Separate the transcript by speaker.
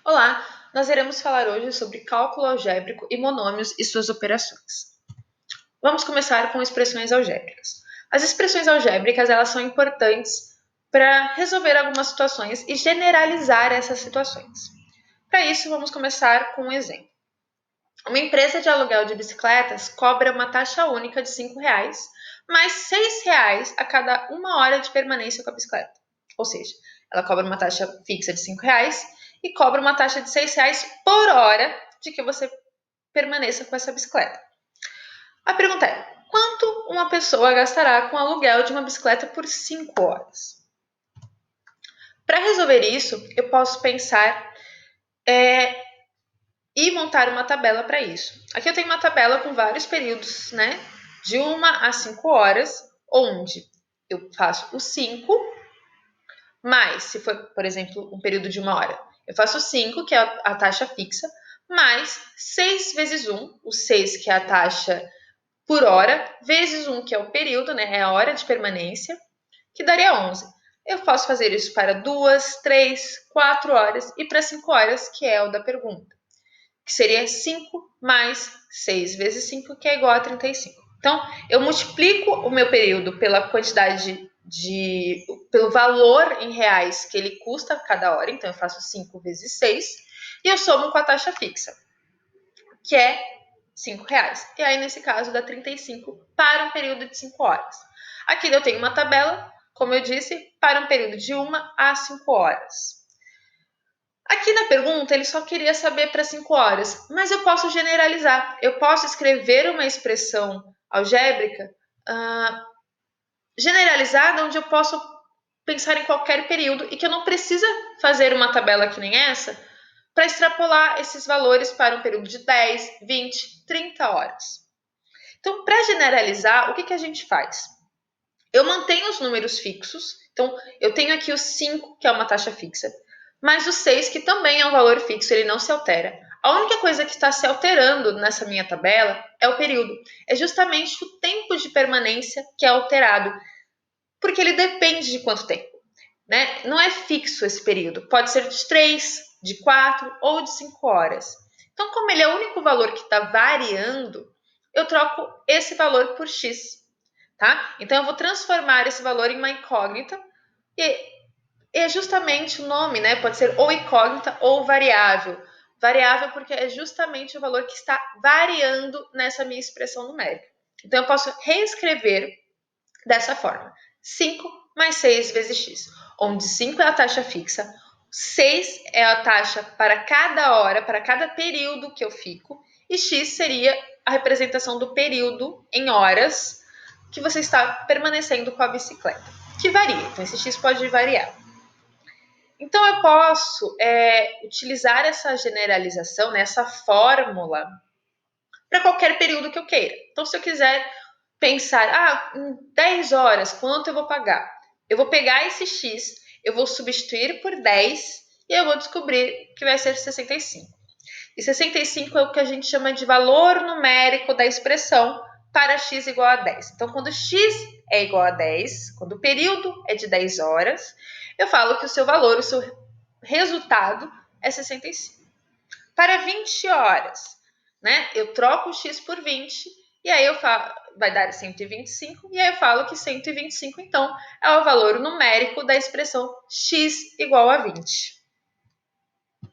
Speaker 1: Olá, nós iremos falar hoje sobre cálculo algébrico e monômios e suas operações. Vamos começar com expressões algébricas. As expressões algébricas elas são importantes para resolver algumas situações e generalizar essas situações. Para isso, vamos começar com um exemplo. Uma empresa de aluguel de bicicletas cobra uma taxa única de R$ 5,00, mais R$ 6,00 a cada 1 hora de permanência com a bicicleta. Ou seja, ela cobra uma taxa fixa de R$ 5,00 e cobra uma taxa de R$ 6,00 por hora de que você permaneça com essa bicicleta. A pergunta é, quanto uma pessoa gastará com o aluguel de uma bicicleta por 5 horas? Para resolver isso, eu posso pensar e montar uma tabela para isso. Aqui eu tenho uma tabela com vários períodos, né? De 1 a 5 horas, onde eu faço o 5, mais, se for, por exemplo, um período de 1 hora, eu faço 5, que é a taxa fixa, mais 6 vezes 1, o 6, que é a taxa por hora, vezes 1, que é o período, né? É a hora de permanência, que daria 11. Eu posso fazer isso para 2, 3, 4 horas e para 5 horas, que é o da pergunta, que seria 5 mais 6 vezes 5, que é igual a 35. Então, eu multiplico o meu período pela quantidade pelo valor em reais que ele custa cada hora, então eu faço 5 vezes 6, e eu somo com a taxa fixa, que é R$ 5,00. E aí, nesse caso, dá 35 para um período de 5 horas. Aqui eu tenho uma tabela, como eu disse, para um período de 1 a 5 horas. Aqui na pergunta, ele só queria saber para 5 horas, mas eu posso generalizar. Eu posso escrever uma expressão algébrica generalizada, onde eu posso pensar em qualquer período e que eu não precisa fazer uma tabela que nem essa para extrapolar esses valores para um período de 10, 20, 30 horas. Então, para generalizar, o que a gente faz? Eu mantenho os números fixos, então eu tenho aqui o 5, que é uma taxa fixa, mas o 6, que também é um valor fixo, ele não se altera. A única coisa que está se alterando nessa minha tabela é o período. É justamente o tempo de permanência que é alterado, porque ele depende de quanto tempo, né? Não é fixo esse período, pode ser de 3, de 4 ou de 5 horas. Então, como ele é o único valor que está variando, eu troco esse valor por x, tá? Então, eu vou transformar esse valor em uma incógnita e é justamente o nome, né? Pode ser ou incógnita ou variável. Variável porque é justamente o valor que está variando nessa minha expressão numérica. Então, eu posso reescrever dessa forma. 5 mais 6 vezes x, onde 5 é a taxa fixa, 6 é a taxa para cada hora, para cada período que eu fico, e x seria a representação do período em horas que você está permanecendo com a bicicleta, que varia. Então, esse x pode variar. Então, eu posso utilizar essa generalização, né, essa fórmula, para qualquer período que eu queira. Então, se eu quiser pensar, em 10 horas, quanto eu vou pagar? Eu vou pegar esse x, eu vou substituir por 10 e eu vou descobrir que vai ser 65. E 65 é o que a gente chama de valor numérico da expressão para x igual a 10. Então, quando x é igual a 10, quando o período é de 10 horas, eu falo que o seu valor, o seu resultado é 65. Para 20 horas, né? Eu troco o x por 20 e aí eu falo, vai dar 125, e aí eu falo que 125, então, é o valor numérico da expressão x igual a 20.